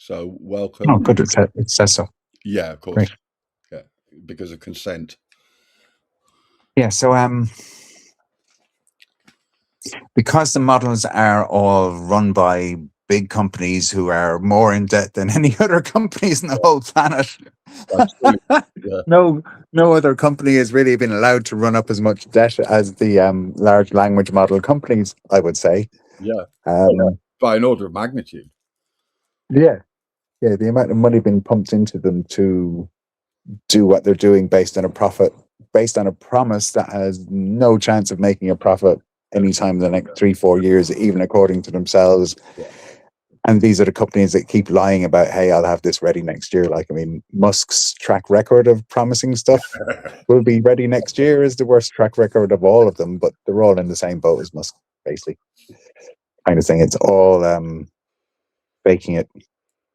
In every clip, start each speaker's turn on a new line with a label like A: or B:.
A: So
B: Oh,
A: welcome.
B: good. It says so.
A: Yeah, of course.
B: Great.
A: Yeah, because of consent.
B: Yeah. So because the models are all run by big companies who are more in debt than any other companies in the whole planet.
A: Absolutely. Yeah.
B: No other company has really been allowed to run up as much debt as the large language model companies, I would say.
A: Yeah.
B: Um,
A: By an order of magnitude.
B: yeah, yeah, the amount of money being pumped into them to do what they're doing based on a profit, based on a promise that has no chance of making a profit anytime in the next 3-4 years, even according to themselves.
A: Yeah.
B: And these are the companies that keep lying about, hey, I'll have this ready next year. Like, I mean, Musk's track record of promising stuff will be ready next year is the worst track record of all of them, but they're all in the same boat as Musk, basically. Kind of thing. It's all faking it,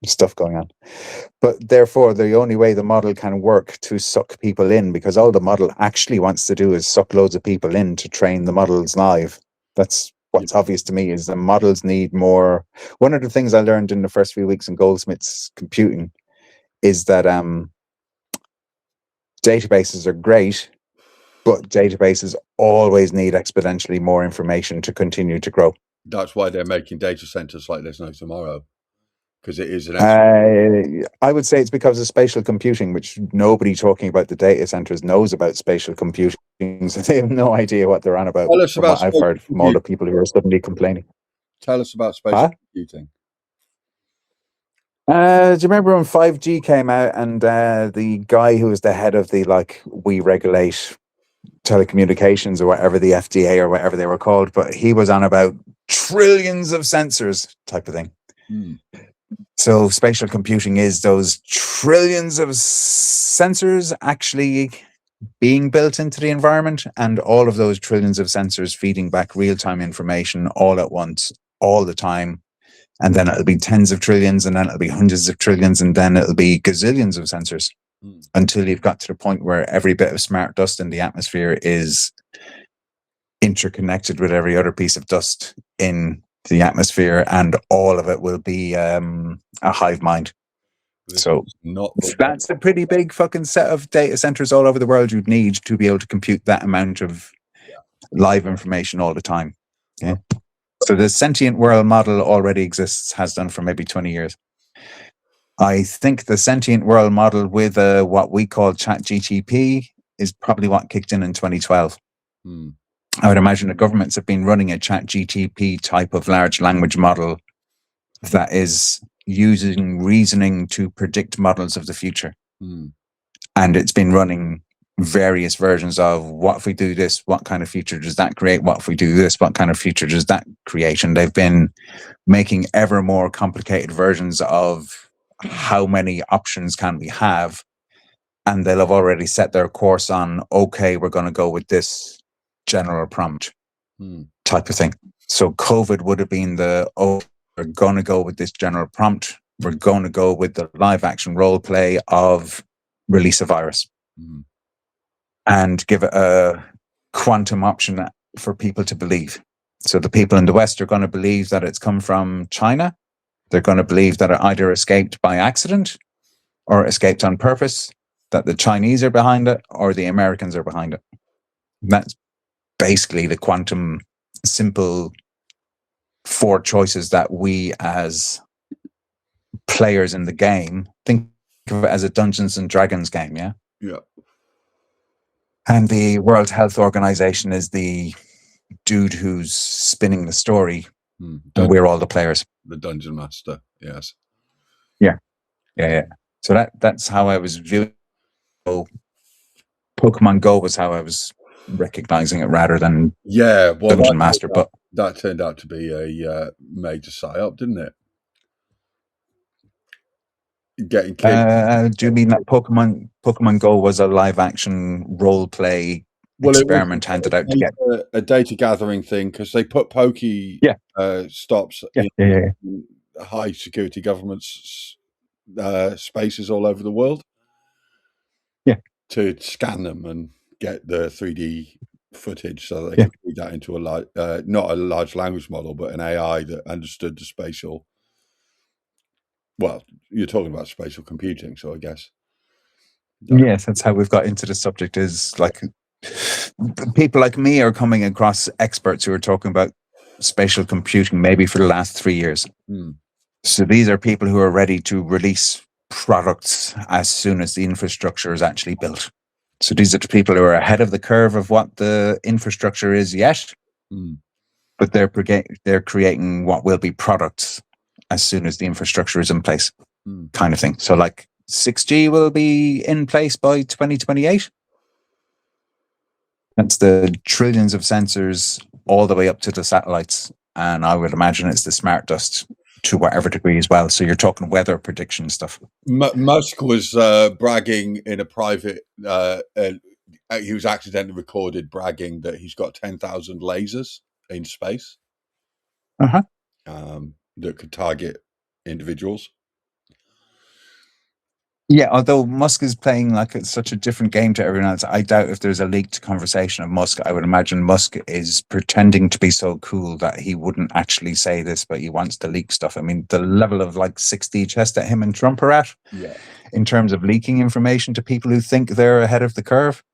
B: stuff going on. But therefore, the only way the model can work to suck people in, because all the model actually wants to do is suck loads of people in to train the models live. That's what's obvious to me, is the models need more. One of the things I learned in the first few weeks in Goldsmith's computing is that databases are great, but databases always need exponentially more information to continue to grow.
A: That's why they're making data centers like there's no tomorrow. Because it is an
B: I would say it's because of spatial computing, which nobody talking about the data centers knows about spatial computing. So they have no idea what they're on about,
A: Tell us
B: from
A: about
B: what I've heard from all the people who are suddenly complaining.
A: Tell us about spatial computing.
B: Do you remember when 5G came out and the guy who was the head of the, like, we regulate telecommunications or whatever, the FDA or whatever they were called, but he was on about trillions of sensors type of thing. So spatial computing is those trillions of sensors actually being built into the environment, and all of those trillions of sensors feeding back real-time information all at once, all the time. And then it'll be tens of trillions, and then it'll be hundreds of trillions, and then it'll be gazillions of sensors until you've got to the point where every bit of smart dust in the atmosphere is interconnected with every other piece of dust in the atmosphere, and all of it will be a hive mind. So that's a pretty big fucking set of data centers all over the world you'd need to be able to compute that amount of live information all the time. Yeah. So the sentient world model already exists, has done for maybe 20 years. I think the sentient world model with what we call ChatGTP is probably what kicked in 2012. I would imagine the governments have been running a ChatGTP type of large language model that is using reasoning to predict models of the future. And it's been running various versions of, what if we do this, what kind of future does that create? What if we do this, what kind of future does that create? And they've been making ever more complicated versions of how many options can we have. And they'll have already set their course on, okay, we're going to go with this general prompt type of thing. So COVID would have been we're going to go with this general prompt. We're going to go with the live action role play of release a virus and give it a quantum option for people to believe. So the people in the West are going to believe that it's come from China. They're going to believe that it either escaped by accident or escaped on purpose, that the Chinese are behind it or the Americans are behind it. And that's basically the quantum simple 4 choices that we as players in the game think of it as a Dungeons and Dragons game. Yeah. And the World Health Organization is the dude who's spinning the story, and we're all the players.
A: The dungeon master, yes.
B: Yeah. So that's how I was viewing Pokemon Go, was how I was recognizing it, rather than Dungeon Master. But
A: that turned out to be a major psyop, didn't it? Getting kids.
B: Do you mean that Pokemon Go was a live action role play experiment handed out to get
A: a data gathering thing, because they put stops in high security governments spaces all over the world to scan them and get the 3D footage, so that they could feed that into not a large language model, but an AI that understood the spatial Well, you're talking about spatial computing, so I guess.
B: Yes, that's how we've got into the subject. Is like people like me are coming across experts who are talking about spatial computing maybe for the last 3 years. So these are people who are ready to release products as soon as the infrastructure is actually built. So these are the people who are ahead of the curve of what the infrastructure is yet, but they're creating what will be products as soon as the infrastructure is in place, kind of thing. So like 6G will be in place by 2028. That's the trillions of sensors all the way up to the satellites. And I would imagine it's the smart dust to whatever degree as well. So you're talking weather prediction stuff.
A: Musk was bragging in a private, he was accidentally recorded bragging that he's got 10,000 lasers in space that could target individuals.
B: Yeah, although Musk is playing like it's such a different game to everyone else, I doubt if there's a leaked conversation of Musk. I would imagine Musk is pretending to be so cool that he wouldn't actually say this, but he wants to leak stuff. I mean, the level of like 6D chess that him and Trump are at, in terms of leaking information to people who think they're ahead of the curve,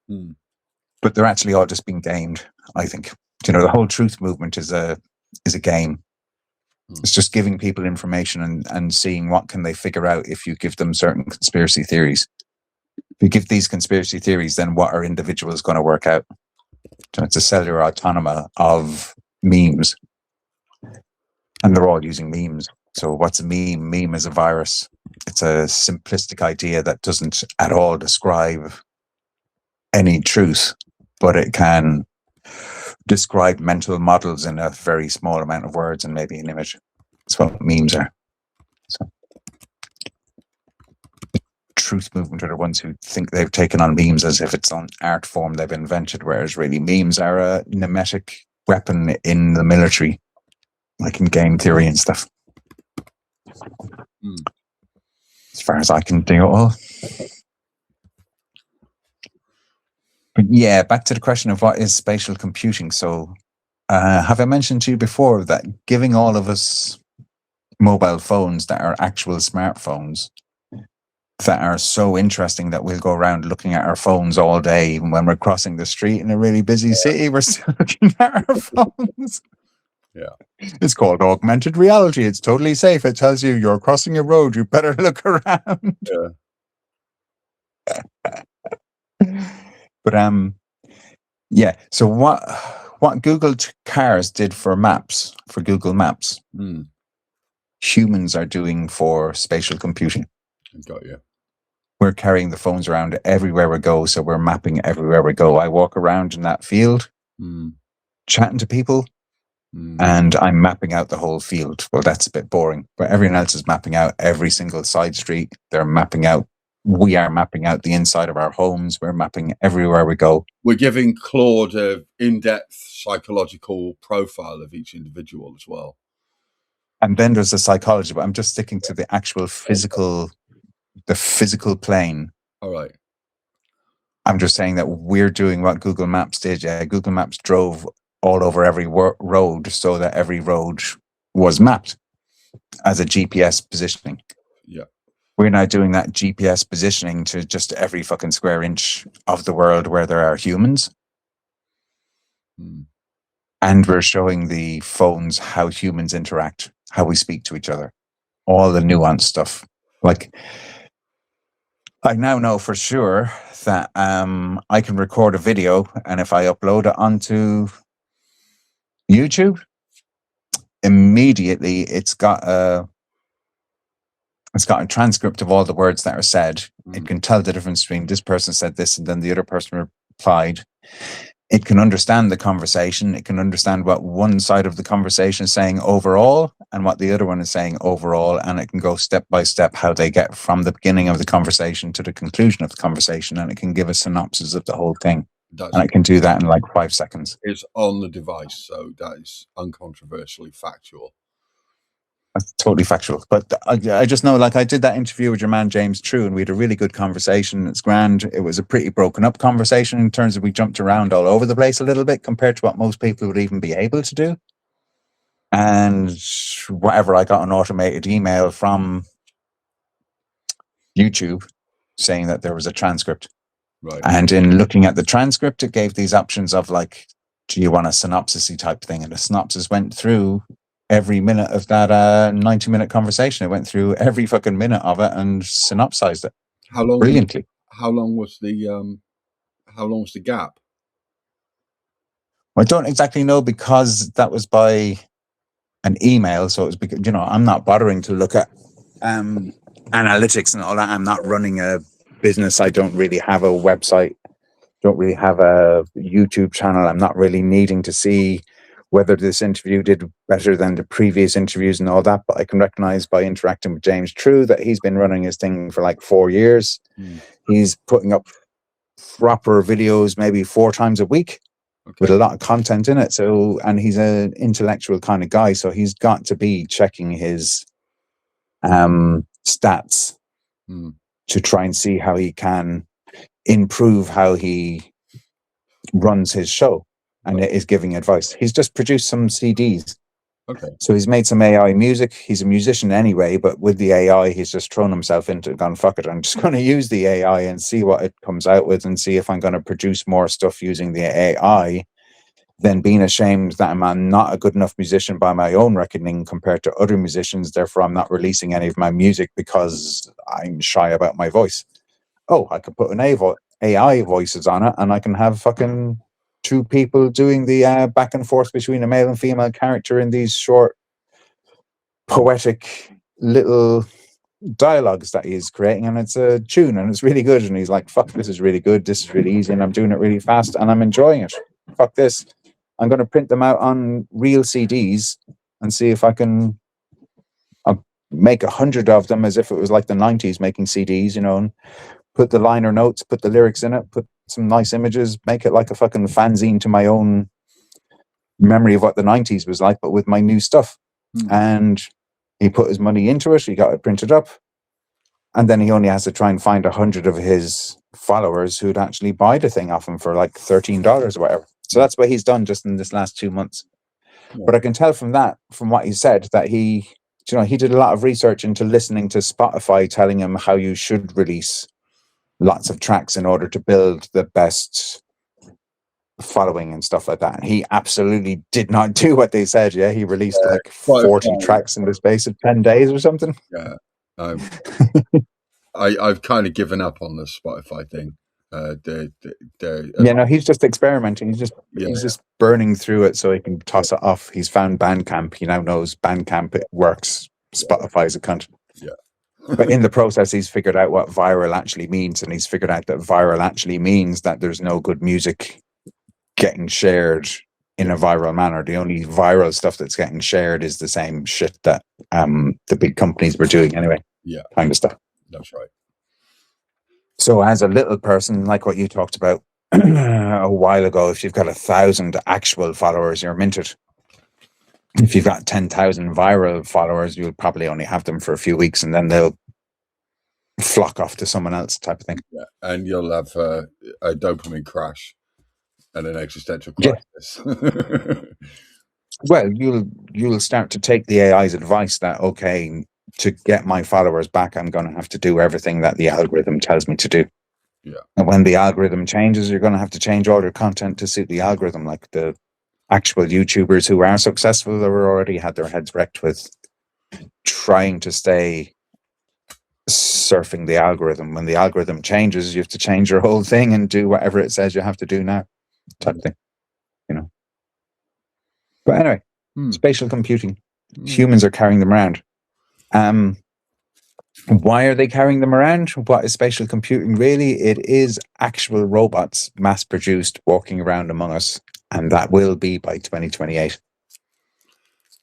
B: but they're actually all just being gamed. I think, you know, the whole truth movement is a game. It's just giving people information and seeing what can they figure out if you give them certain conspiracy theories. If you give these conspiracy theories, then what are individuals going to work out? So it's a cellular autonoma of memes. And they're all using memes. So what's a meme? Meme is a virus. It's a simplistic idea that doesn't at all describe any truth, but it can describe mental models in a very small amount of words and maybe an image. That's what memes are. So, the truth movement are the ones who think they've taken on memes as if it's an art form they've invented, whereas really memes are a mimetic weapon in the military, like in game theory and stuff. As far as I can do it all. But yeah, back to the question of what is spatial computing. So have I mentioned to you before that giving all of us mobile phones that are actual smartphones that are so interesting that we'll go around looking at our phones all day, even when we're crossing the street in a really busy city, we're still looking at our phones. It's called augmented reality. It's totally safe. It tells you you're crossing a road. You better look around. But yeah. So what Google cars did for maps, for Google Maps, humans are doing for spatial computing.
A: Got you.
B: We're carrying the phones around everywhere we go, so we're mapping everywhere we go. I walk around in that field, chatting to people, and I'm mapping out the whole field. Well, that's a bit boring, but everyone else is mapping out every single side street. They're mapping out. We are mapping out the inside of our homes. We're mapping everywhere we go.
A: We're giving Claude an in-depth psychological profile of each individual as well.
B: And then there's the psychology, but I'm just sticking to the actual physical, the physical plane.
A: All right.
B: I'm just saying that we're doing what Google Maps did. Yeah, Google Maps drove all over every road so that every road was mapped as a GPS positioning.
A: Yeah.
B: We're now doing that GPS positioning to just every fucking square inch of the world where there are humans. And we're showing the phones how humans interact, how we speak to each other, all the nuanced stuff. Like, I now know for sure that I can record a video, and if I upload it onto YouTube, immediately it's got a transcript of all the words that are said. It can tell the difference between this person said this and then the other person replied. It can understand the conversation. It can understand what one side of the conversation is saying overall and what the other one is saying overall. And it can go step by step how they get from the beginning of the conversation to the conclusion of the conversation. And it can give a synopsis of the whole thing. And it can do that in like 5 seconds.
A: It's on the device, so that is uncontroversially factual.
B: That's totally factual. But I just know, like, I did that interview with your man, James True, and we had a really good conversation. It's grand. It was a pretty broken up conversation in terms of we jumped around all over the place a little bit compared to what most people would even be able to do. And whatever, I got an automated email from YouTube saying that there was a transcript.
A: Right.
B: And in looking at the transcript, it gave these options of like, do you want a synopsis-y type thing? And the synopsis went through every minute of that 90-minute conversation. It went through every fucking minute of it and synopsized it.
A: How long?
B: Brilliantly.
A: How long was the gap?
B: I don't exactly know, because that was by an email. So it was because, I'm not bothering to look at analytics and all that. I'm not running a business. I don't really have a website. Don't really have a YouTube channel. I'm not really needing to see whether this interview did better than the previous interviews and all that. But I can recognize by interacting with James True that he's been running his thing for like 4 years. He's putting up proper videos maybe 4 times a week. Okay. With a lot of content in it. So, and he's an intellectual kind of guy, so he's got to be checking his stats to try and see how he can improve how he runs his show, and it is giving advice. He's just produced some CDs.
A: Okay.
B: So he's made some AI music. He's a musician anyway, but with the AI, he's just thrown himself into it, gone, fuck it, I'm just going to use the AI and see what it comes out with, and see if I'm going to produce more stuff using the AI than being ashamed that I'm not a good enough musician by my own reckoning compared to other musicians. Therefore, I'm not releasing any of my music because I'm shy about my voice. Oh, I could put an AI voices on it, and I can have fucking 2 people doing the back and forth between a male and female character in these short, poetic little dialogues that he's creating, and it's a tune, and it's really good. And he's like, fuck, this is really good. This is really easy, and I'm doing it really fast, and I'm enjoying it. Fuck this. I'm going to print them out on real CDs and see if I can make 100 of them as if it was like the 90s making CDs, and put the liner notes, put the lyrics in it, put some nice images, make it like a fucking fanzine to my own memory of what the 90s was like, but with my new stuff. And he put his money into it. He got it printed up. And then he only has to try and find 100 of his followers who'd actually buy the thing off him for like $13 or whatever. So that's what he's done just in this last 2 months. But I can tell from what he said, that he did a lot of research into listening to Spotify telling him how you should release lots of tracks in order to build the best following and stuff like that. And he absolutely did not do what they said. Yeah, he released like 40 tracks in the space of 10 days or something.
A: Yeah. I've kind of given up on the Spotify thing.
B: He's just experimenting. He's just burning through it so he can toss it off. He's found Bandcamp. He now knows Bandcamp, it works. Spotify's a cunt.
A: Yeah.
B: But in the process, he's figured out what viral actually means, and he's figured out that viral actually means that there's no good music getting shared in a viral manner. The only viral stuff that's getting shared is the same shit that the big companies were doing anyway.
A: Yeah.
B: Kind of stuff.
A: That's right.
B: So as a little person, like what you talked about a while ago, if you've got 1,000 actual followers, you're minted. If you've got 10,000 viral followers, you'll probably only have them for a few weeks, and then they'll flock off to someone else, type of thing.
A: Yeah, and you'll have a dopamine crash and an existential crisis.
B: Yeah. Well, you'll start to take the AI's advice that, okay, to get my followers back, I'm going to have to do everything that the algorithm tells me to do.
A: Yeah.
B: And when the algorithm changes, you're going to have to change all your content to suit the algorithm. Like the actual YouTubers who are successful, they were already had their heads wrecked with trying to stay surfing the algorithm. When the algorithm changes, you have to change your whole thing and do whatever it says you have to do now, type thing, But anyway, spatial computing. Humans are carrying them around. Why are they carrying them around? What is spatial computing really? It is actual robots, mass-produced, walking around among us, and that will be by 2028.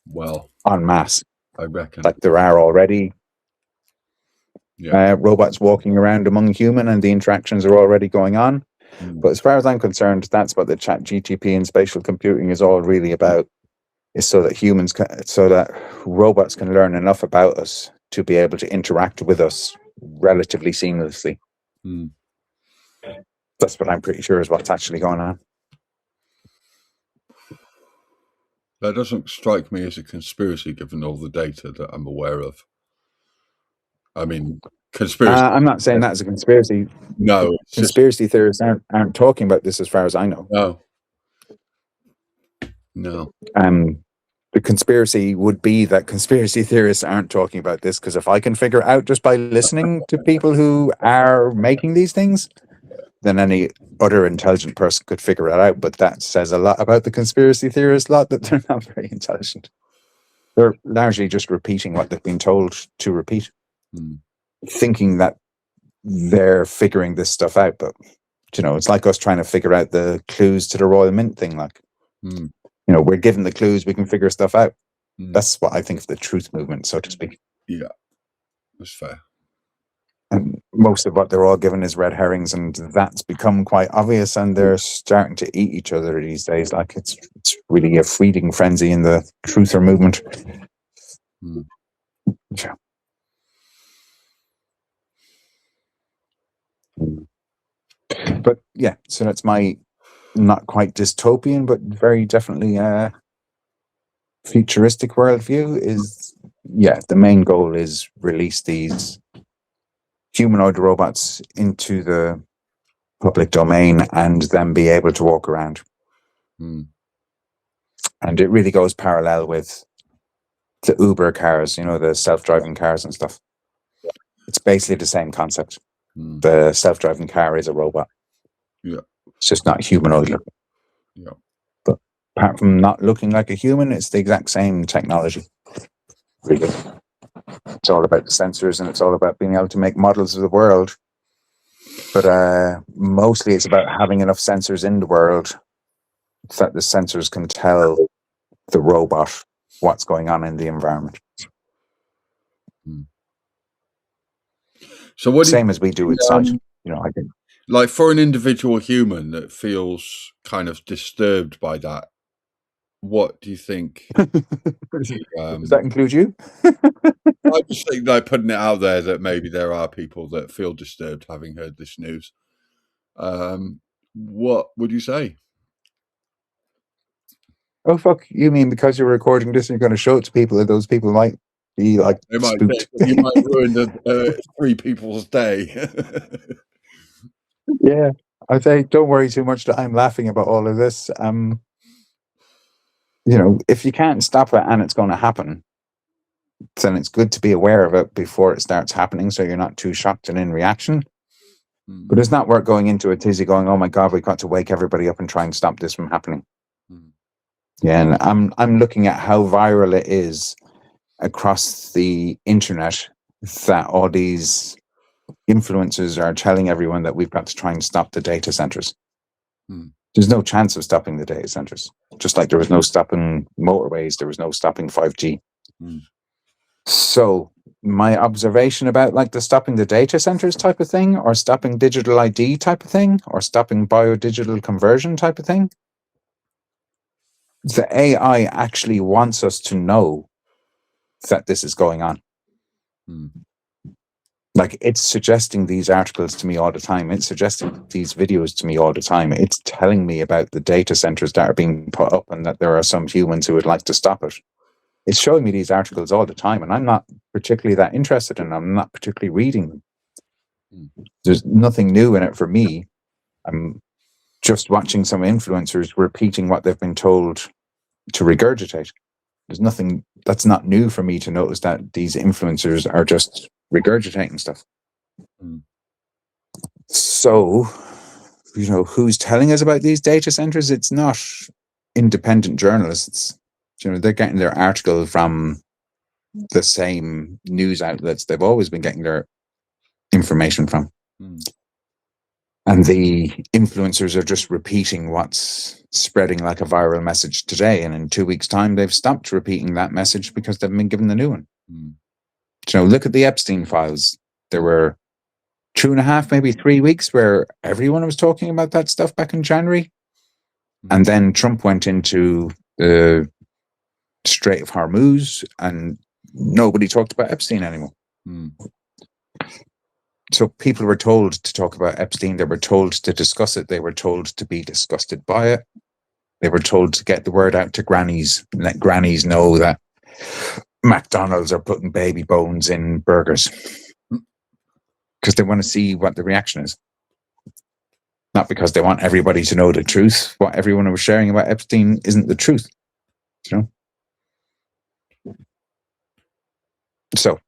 A: Well,
B: en masse,
A: I reckon.
B: Like there are already robots walking around among human, and the interactions are already going on. But as far as I'm concerned, that's what the ChatGPT and spatial computing is all really about. Is so that robots can learn enough about us to be able to interact with us relatively seamlessly. That's what I'm pretty sure is what's actually going on.
A: That doesn't strike me as a conspiracy, given all the data that I'm aware of. I mean, conspiracy.
B: I'm not saying that's a conspiracy.
A: No,
B: conspiracy theorists aren't talking about this, as far as I know.
A: No.
B: The conspiracy would be that conspiracy theorists aren't talking about this, because if I can figure it out just by listening to people who are making these things, then any other intelligent person could figure it out. But that says a lot about the conspiracy theorist lot, that they're not very intelligent. They're largely just repeating what they've been told to repeat, thinking that they're figuring this stuff out. But, it's like us trying to figure out the clues to the Royal Mint thing. Like, we're given the clues, we can figure stuff out. That's what I think of the truth movement, so to speak.
A: Yeah, that's fair.
B: And most of what they're all given is red herrings, and that's become quite obvious, and they're starting to eat each other these days. Like, it's really a feeding frenzy in the truther movement. Yeah. But yeah, so that's my not quite dystopian, but very definitely futuristic worldview. Is the main goal is release these humanoid robots into the public domain and then be able to walk around. And it really goes parallel with the Uber cars, the self-driving cars and stuff. It's basically the same concept. The self-driving car is a robot.
A: Yeah.
B: It's just not humanoid looking.
A: Yeah.
B: But apart from not looking like a human, it's the exact same technology. Really. It's all about the sensors, and it's all about being able to make models of the world. But mostly it's about having enough sensors in the world that the sensors can tell the robot what's going on in the environment.
A: So what
B: same as we do with sight, I think.
A: Like, for an individual human that feels kind of disturbed by that, what do you think?
B: Does that include you?
A: I just think, like, putting it out there that maybe there are people that feel disturbed having heard this news. What would you say?
B: Oh, fuck, you mean because you're recording this and you're going to show it to people, that those people might be like spooked?
A: You might ruin 3 people's day.
B: Yeah, I say don't worry too much that I'm laughing about all of this. If you can't stop it and it's going to happen, then it's good to be aware of it before it starts happening, so you're not too shocked and in reaction. But it's not worth going into a tizzy going, oh my God, we've got to wake everybody up and try and stop this from happening. Yeah, and I'm looking at how viral it is across the internet that all these influencers are telling everyone that we've got to try and stop the data centers. There's no chance of stopping the data centers. Just like there was no stopping motorways, there was no stopping 5G. So my observation about like the stopping the data centers type of thing, or stopping digital ID type of thing, or stopping biodigital conversion type of thing, the AI actually wants us to know that this is going on. Like, it's suggesting these articles to me all the time. It's suggesting these videos to me all the time. It's telling me about the data centers that are being put up and that there are some humans who would like to stop it. It's showing me these articles all the time, and I'm not particularly that interested in them. I'm not particularly reading them. There's nothing new in it for me. I'm just watching some influencers repeating what they've been told to regurgitate. There's nothing that's not new for me to notice that these influencers are just regurgitating stuff. So, who's telling us about these data centers? It's not independent journalists. They're getting their article from the same news outlets they've always been getting their information from. And the influencers are just repeating what's spreading like a viral message today. And in 2 weeks' time, they've stopped repeating that message because they've been given the new one. Look at the Epstein files. There were 2.5, maybe 3 weeks where everyone was talking about that stuff back in January. And then Trump went into the Strait of Hormuz and nobody talked about Epstein anymore. So people were told to talk about Epstein. They were told to discuss it. They were told to be disgusted by it. They were told to get the word out to grannies and let grannies know that McDonald's are putting baby bones in burgers. because they want to see what the reaction is. Not because they want everybody to know the truth. What everyone was sharing about Epstein isn't the truth. You know? So,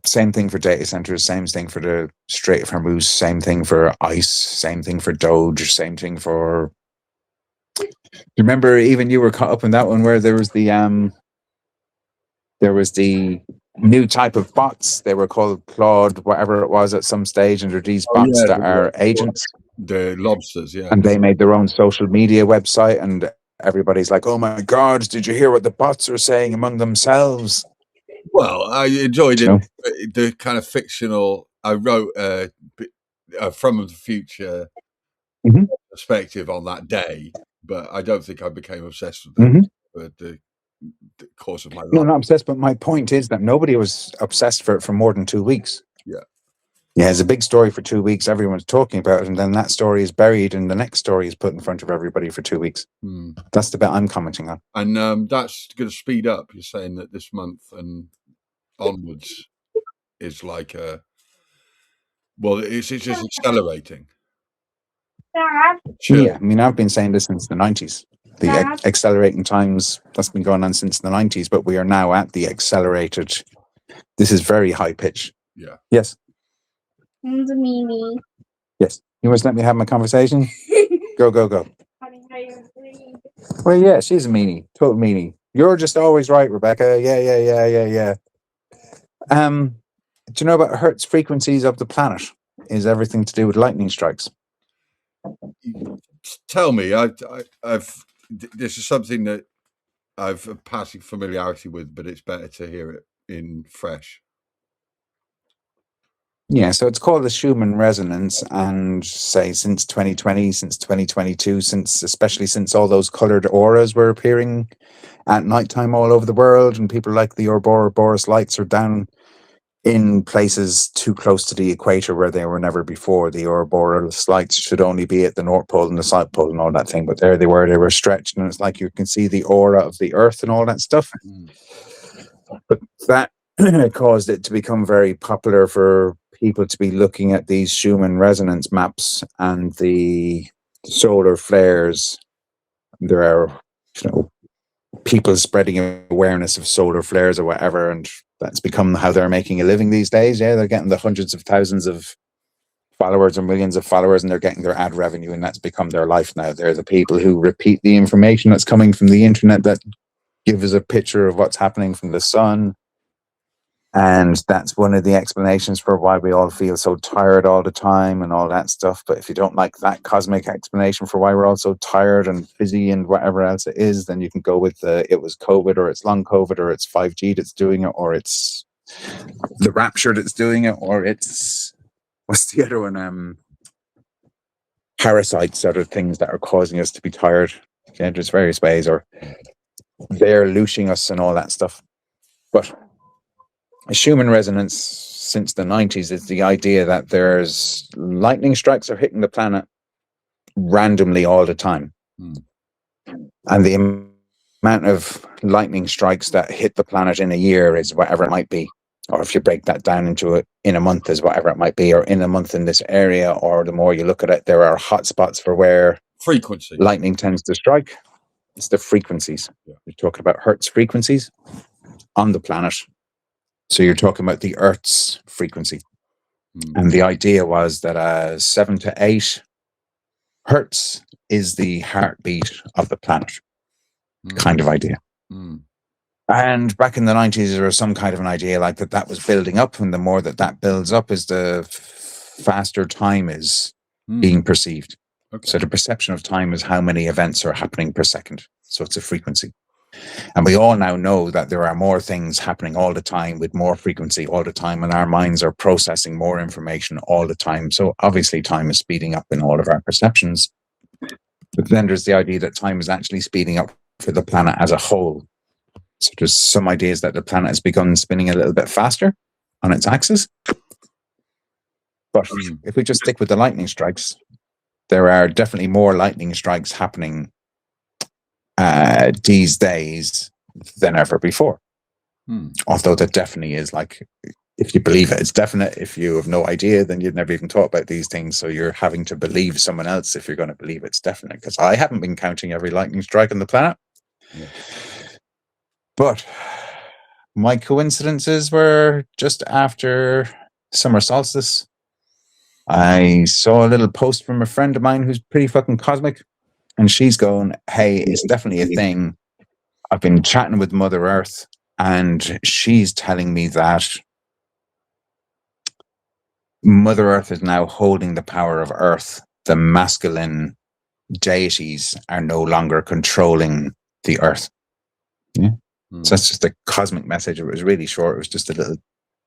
B: same thing for data centers, same thing for the Strait of Hormuz, same thing for ICE, same thing for Doge, same thing for... Remember, even you were caught up in that one where there was the new type of bots. They were called Claude, whatever it was at some stage, and there are these bots that are agents.
A: The lobsters, yeah.
B: And they made their own social media website, and everybody's like, oh my God, did you hear what the bots are saying among themselves?
A: Well, I enjoyed it. The kind of fictional. I wrote from the future perspective on that day, but I don't think I became obsessed with them for the course of my life.
B: No, not obsessed, but my point is that nobody was obsessed for it for more than 2 weeks.
A: Yeah.
B: Yeah, it's a big story for 2 weeks. Everyone's talking about it, and then that story is buried, and the next story is put in front of everybody for 2 weeks. That's the bit I'm commenting on.
A: And that's going to speed up. You're saying that this month and onwards is like it's just accelerating.
B: Yeah, I mean, I've been saying this since the 90s. The accelerating times, that's been going on since the 90s, but we are now at the accelerated. This is very high pitch.
A: Yeah.
B: Yes.
C: It's a meanie.
B: Yes. You must let me have my conversation? Go. Well, yeah, she's a meanie. Total meanie. You're just always right, Rebecca. Yeah. Do you know about Hertz frequencies of the planet? Is everything to do with lightning strikes?
A: Tell me. I've this is something that I've a passing familiarity with, but it's better to hear it in fresh.
B: Yeah, so it's called the Schumann resonance, and say since 2020, since 2022, especially since all those colored auras were appearing at nighttime all over the world, and people like the Ouroboros lights are down in places too close to the equator where they were never before. The Ouroboros lights should only be at the North Pole and the South Pole and all that thing, but there they were stretched, and it's like you can see the aura of the Earth and all that stuff. But that caused it to become very popular for people to be looking at these Schumann resonance maps and the solar flares. There are, people spreading awareness of solar flares or whatever, and that's become how they're making a living these days. Yeah, they're getting the hundreds of thousands of followers or millions of followers, and they're getting their ad revenue, and that's become their life now. They're the people who repeat the information that's coming from the internet that give us a picture of what's happening from the sun. And that's one of the explanations for why we all feel so tired all the time and all that stuff. But if you don't like that cosmic explanation for why we're all so tired and busy and whatever else it is, then you can go with it was COVID, or it's long COVID, or it's 5G that's doing it, or it's the rapture that's doing it, or it's, what's the other one? Parasites, other things that are causing us to be tired. Yeah, there's various ways, or they're looshing us and all that stuff. But a Schumann resonance since the 90s is the idea that there's lightning strikes are hitting the planet randomly all the time. And the amount of lightning strikes that hit the planet in a year is whatever it might be. Or if you break that down into it in a month is whatever it might be, or in a month in this area, or the more you look at it, there are hotspots for where
A: frequency
B: lightning tends to strike. It's the frequencies. Yeah. We're talking about Hertz frequencies on the planet. So you're talking about the Earth's frequency. And the idea was that 7 to 8 Hertz is the heartbeat of the planet, kind of idea. And back in the 90s, there was some kind of an idea like that was building up. And the more that builds up is the faster time is being perceived. Okay. So the perception of time is how many events are happening per second. So it's a frequency. And we all now know that there are more things happening all the time with more frequency all the time, and our minds are processing more information all the time. So obviously time is speeding up in all of our perceptions. But then there's the idea that time is actually speeding up for the planet as a whole. So there's some ideas that the planet has begun spinning a little bit faster on its axis. But if we just stick with the lightning strikes, there are definitely more lightning strikes happening these days than ever before. Although there definitely is, like, if you believe it, it's definite. If you have no idea, then you've never even thought about these things. So you're having to believe someone else if you're going to believe it's definite. Because I haven't been counting every lightning strike on the planet.
A: Yeah.
B: But my coincidences were just after summer solstice. I saw a little post from a friend of mine who's pretty fucking cosmic. And she's going, hey, it's definitely a thing. I've been chatting with Mother Earth, and she's telling me that Mother Earth is now holding the power of Earth. The masculine deities are no longer controlling the Earth. Yeah. So that's just a cosmic message. It was really short. It was just a little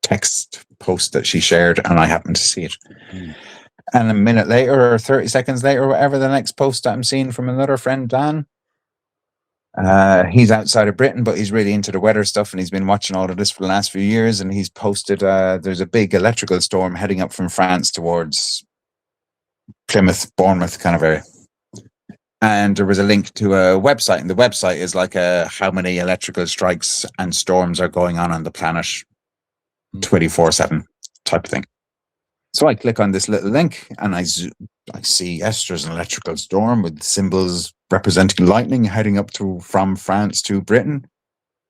B: text post that she shared, and I happened to see it. And a minute later, or 30 seconds later, or whatever, the next post that I'm seeing from another friend, Dan, he's outside of Britain, but he's really into the weather stuff, and he's been watching all of this for the last few years, and he's posted there's a big electrical storm heading up from France towards Plymouth, Bournemouth kind of area. And there was a link to a website, and the website is like how many electrical strikes and storms are going on the planet 24/7 type of thing. So I click on this little link, and I see, yes, there's an electrical storm with symbols representing lightning heading up from France to Britain.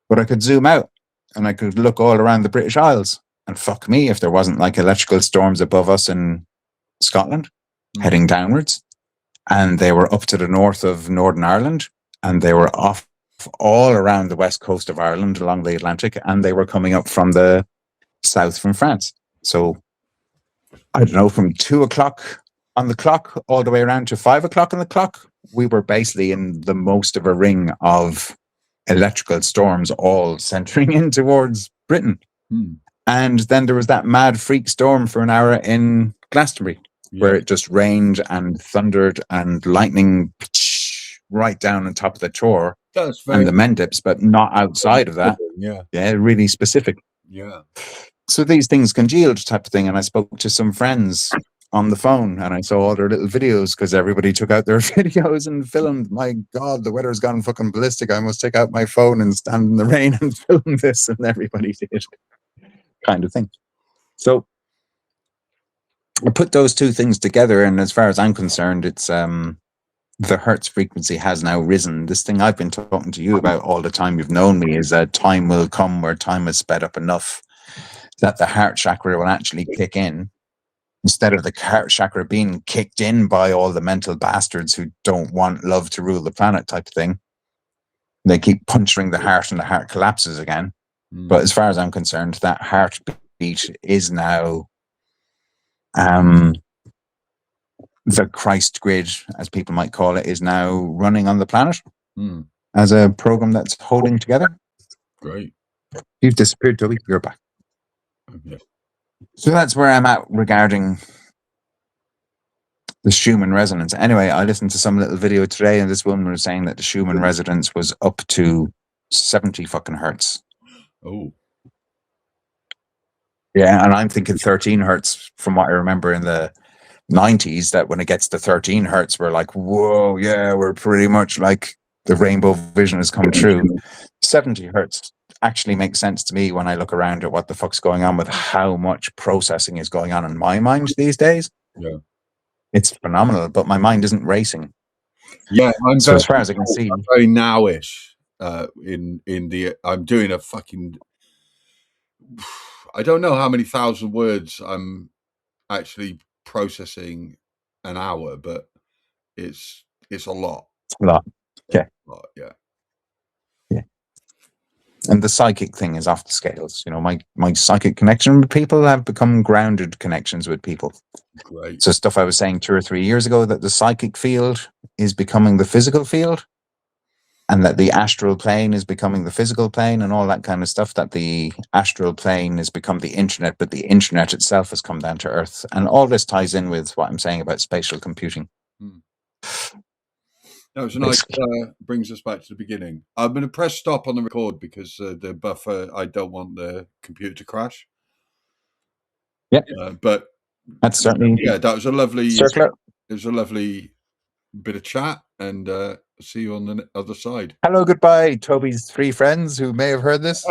B: But I could zoom out, and I could look all around the British Isles. And fuck me if there wasn't like electrical storms above us in Scotland, heading downwards. And they were up to the north of Northern Ireland, and they were off all around the west coast of Ireland along the Atlantic, and they were coming up from the south from France. So I don't know, from 2 o'clock on the clock all the way around to 5 o'clock on the clock, we were basically in the most of a ring of electrical storms, all centering in towards Britain. And then there was that mad freak storm for an hour in Glastonbury, where it just rained and thundered and lightning right down on top of the shore and the Mendips, but not outside of that. Yeah, really specific.
A: Yeah.
B: So these things congealed type of thing. And I spoke to some friends on the phone, and I saw all their little videos because everybody took out their videos and filmed. My God, the weather's gone fucking ballistic. I must take out my phone and stand in the rain and film this. And everybody did, kind of thing. So I put those two things together, and as far as I'm concerned, it's the Hertz frequency has now risen. This thing I've been talking to you about all the time you've known me is that time will come where time is sped up enough that the heart chakra will actually kick in, instead of the heart chakra being kicked in by all the mental bastards who don't want love to rule the planet type of thing. They keep puncturing the heart, and the heart collapses again. But as far as I'm concerned, that heartbeat is now the Christ grid, as people might call it, is now running on the planet as a program that's holding together.
A: Great.
B: You've disappeared, Toby. You're back.
A: Okay.
B: So that's where I'm at regarding the Schumann resonance. Anyway, I listened to some little video today, and this woman was saying that the Schumann resonance was up to 70 fucking hertz.
A: Oh.
B: Yeah, and I'm thinking 13 hertz from what I remember in the 90s, that when it gets to 13 hertz, we're like, whoa, yeah, we're pretty much like the rainbow vision has come true. 70 hertz actually makes sense to me when I look around at what the fuck's going on with how much processing is going on in my mind these days.
A: Yeah.
B: It's phenomenal, but my mind isn't racing.
A: Yeah,
B: so as far as I can see,
A: I'm very nowish. I'm doing a fucking. I don't know how many thousand words I'm actually processing an hour, but it's a lot.
B: A lot. Yeah.
A: A lot, yeah.
B: Yeah. And the psychic thing is off the scales. You know, my psychic connection with people have become grounded connections with people.
A: Great.
B: So stuff I was saying 2 or 3 years ago, that the psychic field is becoming the physical field, and that the astral plane is becoming the physical plane, and all that kind of stuff, that the astral plane has become the internet, but the internet itself has come down to Earth. And all this ties in with what I'm saying about spatial computing.
A: That was a nice, brings us back to the beginning. I'm going to press stop on the record because the buffer, I don't want the computer to crash.
B: Yeah.
A: But
B: that's certainly,
A: yeah, that was a lovely,
B: circular.
A: It was a lovely bit of chat, and see you on the other side.
B: Hello, goodbye, Toby's 3 friends who may have heard this.